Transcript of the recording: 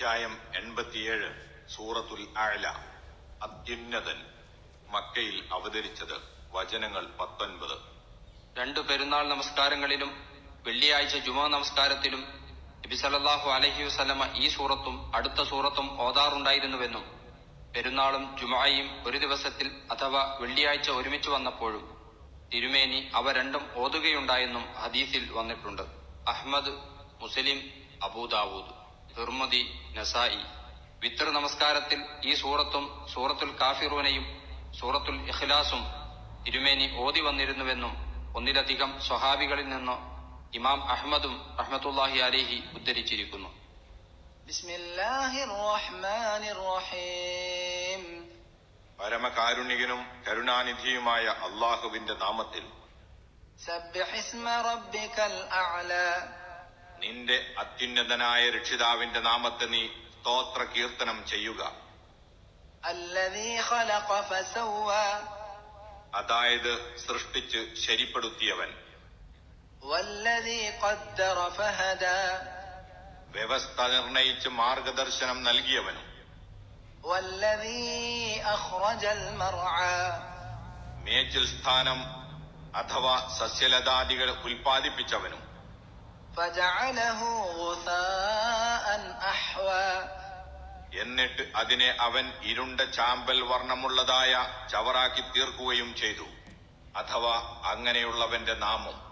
അധ്യായം 87 സൂറത്തുൽ അഅല. അത്യുന്നതൻ. മക്കയിൽ അവതരിച്ചത്. വചനങ്ങൾ 19. രണ്ടു പെരുന്നാൾ നമസ്കാരങ്ങളിലും വെള്ളിയാഴ്ച ജുമാ നമസ്കാരത്തിലും നബി സല്ലല്ലാഹു അലൈഹി വസല്ലമ ഈ സൂറത്തും അടുത്ത സൂറത്തും ഓതാറുണ്ടായിരുന്നുവെന്നും പെരുന്നാളും ജുമായും ഒരു ദിവസത്തിൽ അഥവാ വെള്ളിയാഴ്ച ഒരുമിച്ച് വന്നപ്പോഴും തിരുമേനി അവ രണ്ടും ഓതുകയുണ്ടായെന്നും ഹദീസിൽ വന്നിട്ടുണ്ട്. അഹ്മദ്, മുസ്ലിം, അബൂദാവൂദ്, തിർമിദി, നസായി. വിത്ർ നമസ്കാരത്തിൽ ഈ സൂറത്തും സൂറത്തുൽ കാഫിറൂനയും സൂറത്തുൽ ഇഖ്ലാസും തിരുമേനി ഓതി വന്നിരുന്നുവെന്നും ഒന്നിലധികം സ്വഹാബികളിൽ നിന്ന് ഇമാം അഹ്മദും റഹ്മത്തുള്ളാഹി അലൈഹി ഉദ്ധരിച്ചിരിക്കുന്നു. ബിസ്മില്ലാഹിർ റഹ്മാനിർ റഹീം. പരമകാരുണികനും കരുണാനിധിയുമായ അല്ലാഹുവിന്റെ നാമത്തിൽ. സബ്ബിഹിസ്മ റബ്ബികൽ അഅല. നിന്റെ അത്യുന്നതനായ രക്ഷിതാവിന്റെ നാമത്തെ നീ സ്തോത്ര കീർത്തനം ചെയ്യുക. അല്ലദീ ഖലഖ ഫസവ്വ. അതായത് സൃഷ്ടിച്ച് ശരിപ്പെടുത്തിയവൻ. വല്ലദീ ഖദ്ദറ ഫഹദ. വ്യവസ്ഥ നിർണയിച്ച് മാർഗദർശനം നൽകിയവനും. വല്ലദീ അഖ്റജൽ മർഅ. മേച്ചിൽ സ്ഥാനം അഥവാ സസ്യലതാദികൾ ഉൽപ്പാദിപ്പിച്ചവനും. ഫജഅലഹു ഗുസാഅൻ അഹ്വ. എന്നിട്ട് അതിനെ അവൻ ഇരുണ്ട ചാമ്പൽ വർണ്ണമുള്ളതായ ചവറാക്കി തീർക്കുകയും ചെയ്തു. അഥവാ അങ്ങനെയുള്ളവന്റെ നാമം.